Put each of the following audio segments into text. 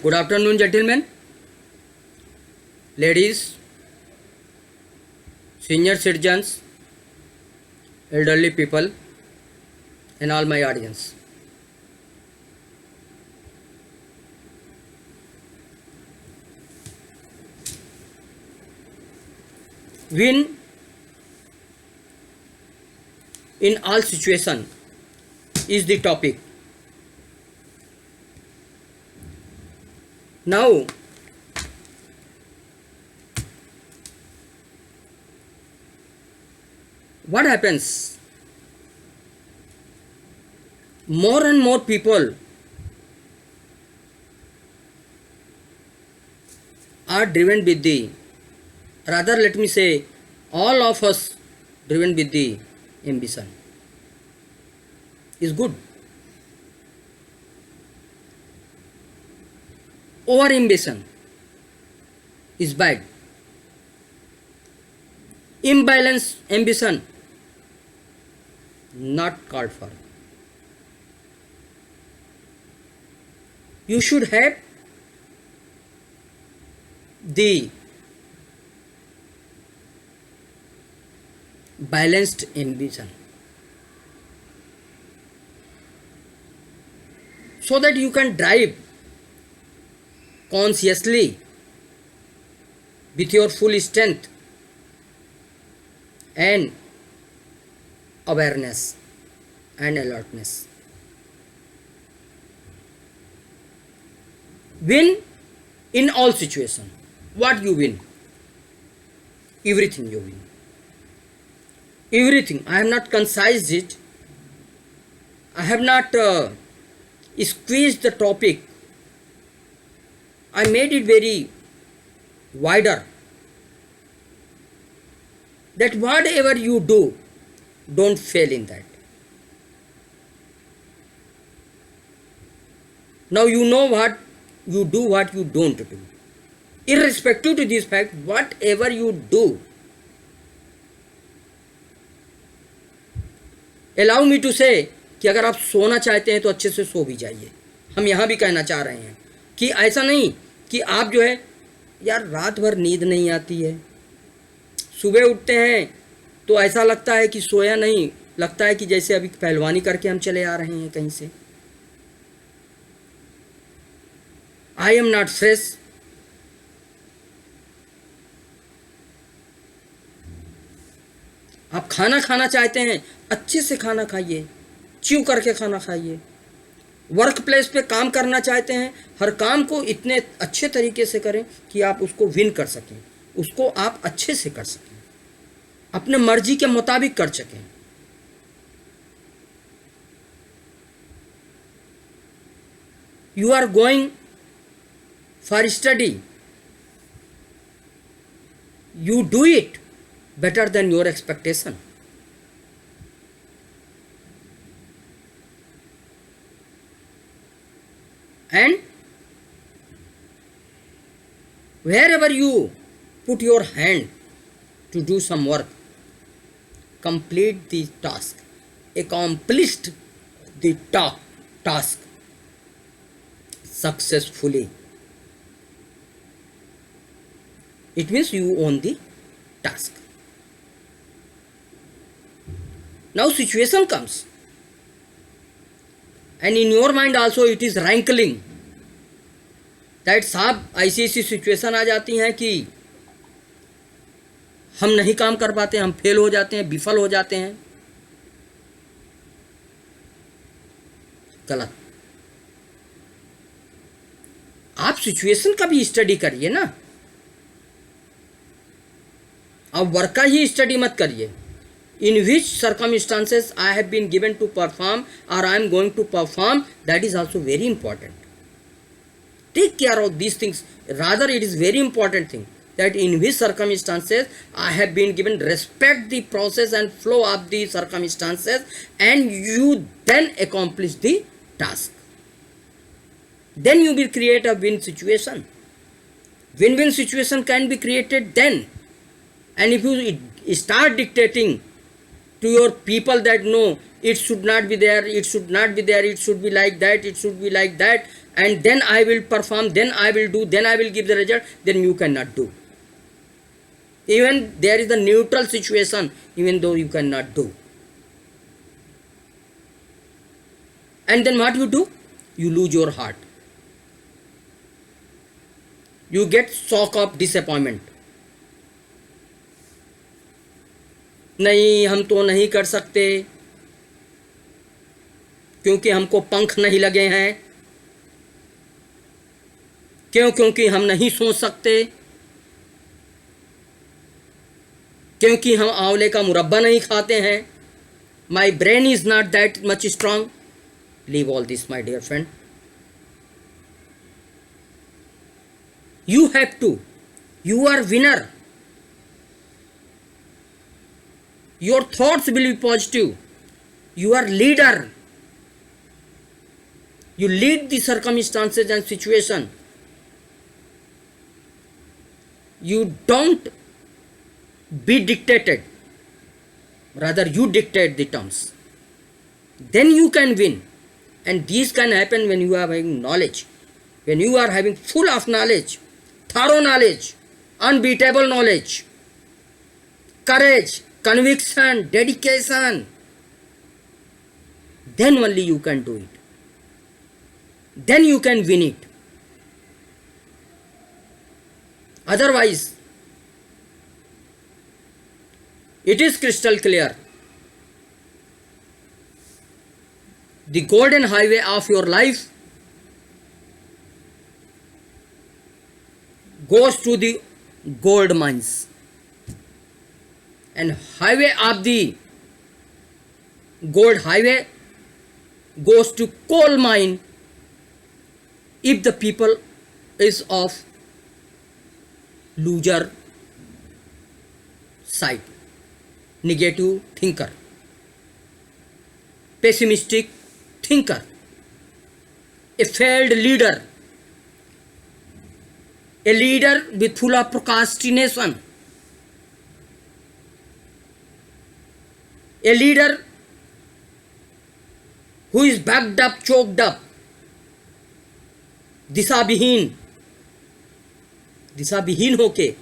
Good afternoon, gentlemen, ladies, senior citizens, elderly people, and all my audience. Win in all situation is the topic. Now, what happens? More and more people are driven with the, rather let me say, all of us driven with the ambition. Is good. Over ambition is bad. Imbalanced ambition not called for. You should have the balanced ambition so that you can drive consciously with your full strength and awareness and alertness. Win in all situations. What you win? Everything you win. Everything. I have not concised it. I have not squeezed the topic. I made it very wider. That whatever you do, don't fail in that. Now you know what you do, what you don't do. Irrespective to this fact, whatever you do, allow me to say कि अगर आप सोना चाहते हैं तो अच्छे से सो भी जाइए. हम यहाँ भी कहना चाह रहे हैं कि ऐसा नहीं कि आप जो है यार रात भर नींद नहीं आती है, सुबह उठते हैं तो ऐसा लगता है कि सोया नहीं, लगता है कि जैसे अभी पहलवानी करके हम चले आ रहे हैं कहीं से. I am not fresh. आप खाना खाना चाहते हैं, अच्छे से खाना खाइए, च्यू करके खाना खाइए. वर्क प्लेस पे काम करना चाहते हैं, हर काम को इतने अच्छे तरीके से करें कि आप उसको विन कर सकें, उसको आप अच्छे से कर सकें, अपने मर्जी के मुताबिक कर सकें. You are going for study, you do it better than your expectation. And wherever you put your hand to do some work, complete the task, accomplished the task successfully. It means you own the task. Now situation comes, and in your mind also it is rankling that साहब ऐसी ऐसी situation आ जाती हैं कि हम नहीं काम कर पाते, हम फेल हो जाते हैं, विफल हो जाते हैं. गलत. आप सिचुएशन का भी स्टडी करिए ना. आप वर्क का ही स्टडी मत करिए. In which circumstances I have been given to perform or I am going to perform, that is also very important. Take care of these things. Rather, it is very important thing that in which circumstances I have been given, respect the process and flow of the circumstances, and you then accomplish the task. Then you will create a win situation. Win-win situation can be created then. And if you start dictating to your people that no, it should not be there, it should not be there, it should be like that, it should be like that, and then I will perform, then I will do, then I will give the result, then you cannot do. Even there is the neutral situation, even though you cannot do. And then what you do? You lose your heart. You get shock of disappointment. नहीं, हम तो नहीं कर सकते क्योंकि हमको पंख नहीं लगे हैं, क्योंकि हम नहीं सोच सकते, क्योंकि हम आंवले का मुरब्बा नहीं खाते हैं. My brain is not that much strong. Leave all this, my dear friend. You have to. You are winner. Your thoughts will be positive. You are leader. You lead the circumstances and situation. You don't be dictated. Rather, you dictate the terms. Then you can win. And this can happen when you are having knowledge. When you are having full of knowledge, thorough knowledge, unbeatable knowledge, courage, conviction, dedication, then only you can do it. Then you can win it. Otherwise, it is crystal clear. The golden highway of your life goes to the gold mines, and highway of the gold highway goes to coal mine if the people is of loser side, negative thinker, pessimistic thinker, a failed leader, a leader with full of procrastination, a leader who is backed up, choked up, दिशा विहीन होके,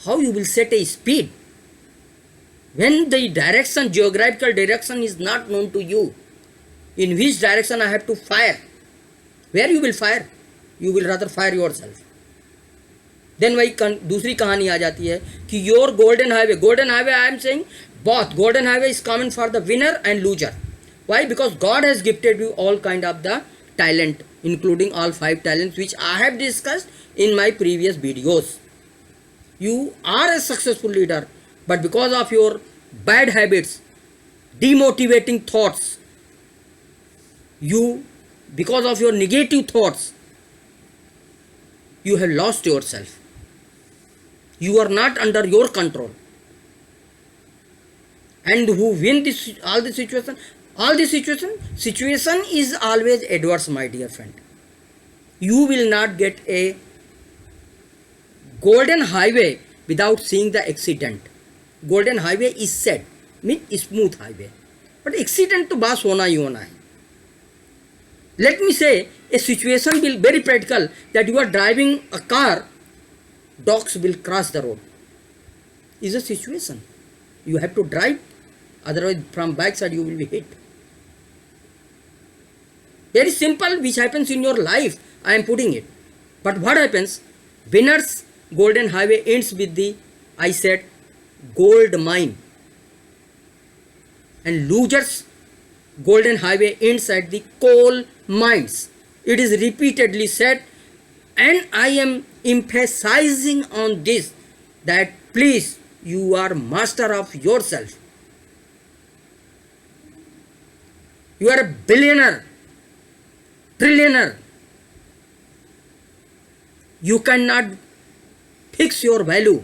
how you will set a speed when the direction, geographical direction is not known to you? In which direction I have to fire? Where you will fire? You will rather fire yourself. Then वही दूसरी कहानी आ जाती है कि your golden highway I am saying both golden highway is common for the winner and loser. Why? Because God has gifted you all kind of the talent, including all 5 talents which I have discussed in my previous videos. You are a successful leader, but because of your bad habits, demotivating thoughts, because of your negative thoughts, you have lost yourself. You are not under your control. And who win this all the situation is always adverse, my dear friend. You will not get a golden highway without seeing the accident. Golden highway is said means smooth highway, but accident तो बस होना ही होना है. Let me say a situation will very practical that you are driving a car, dogs will cross the road. Is a situation. You have to drive, otherwise from back side you will be hit. Very simple, which happens in your life. I am putting it. But what happens? Winner's golden highway ends with the, I said, gold mine. And loser's golden highway ends at the coal mines. It is repeatedly said, and I am emphasizing on this, that please, you are master of yourself. You are a billionaire, trillionaire. You cannot fix your value.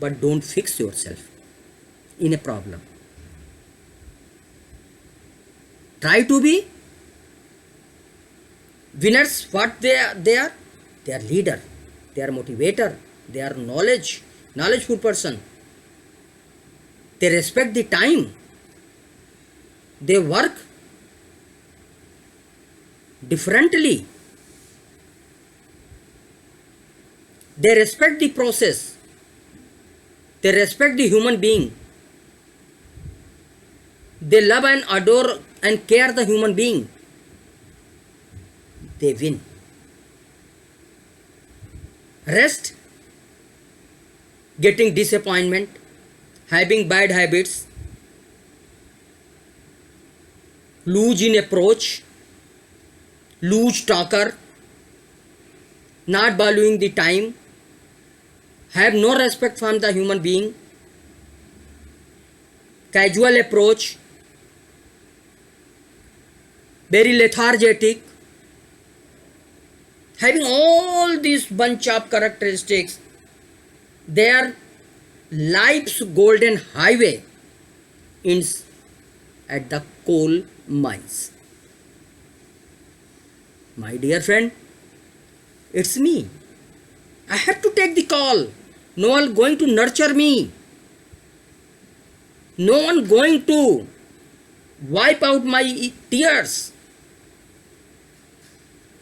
But don't fix yourself in a problem. Try to be winners. What they are? They are leader, they are motivator, they are knowledge knowledgeful person. They respect the time. They work differently. They respect the process. They respect the human being. They love and adore and care the human being. They win. Rest, getting disappointment, having bad habits, loose in approach, loose talker, not valuing the time, have no respect from the human being, casual approach, very lethargic, having all these bunch of characteristics, their life's golden highway ends at the coal mines. My dear friend, it's me. I have to take the call. No one going to nurture me. No one going to wipe out my tears.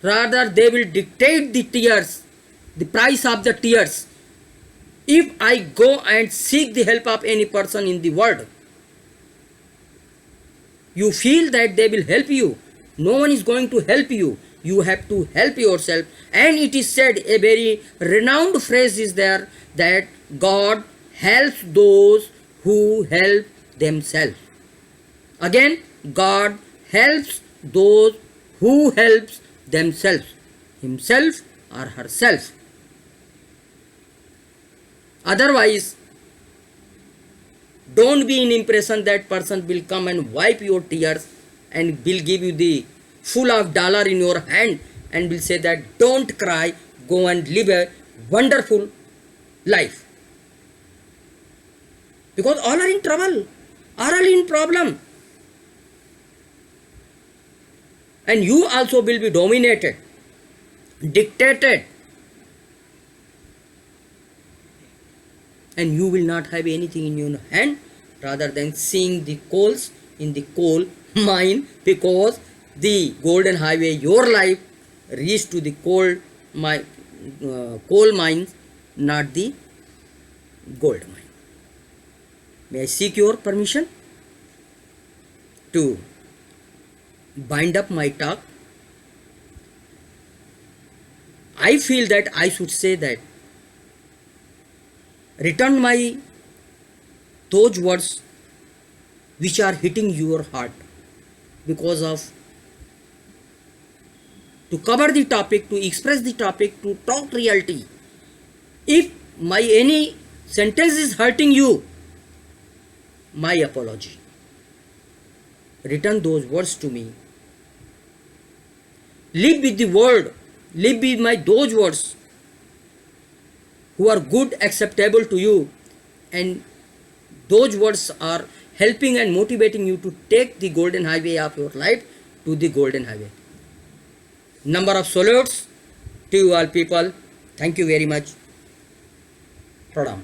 Rather, they will dictate the tears, the price of the tears. If I go and seek the help of any person in the world, you feel that they will help you. No one is going to help you. You have to help yourself. And it is said, a very renowned phrase is there, that God helps those who help themselves. Again, God helps those who helps themselves, himself or herself. Otherwise, don't be in impression that person will come and wipe your tears and will give you the full of dollar in your hand and will say that don't cry, go and live a wonderful life. Because all are in trouble, all are in problem. And you also will be dominated, dictated, and you will not have anything in your hand rather than seeing the coals in the coal mine, because the golden highway, your life, reach to the coal mines, not the gold mine. May I seek your permission to bind up my talk? I feel that I should say that return my those words which are hitting your heart, because of to cover the topic, to express the topic, to talk reality. If my any sentence is hurting you, my apology. Return those words to me. Live with the word, live with my those words who are good, acceptable to you, and those words are helping and motivating you to take the golden highway of your life to the golden highway. Number of salutes to you all people. Thank you very much. Pranam.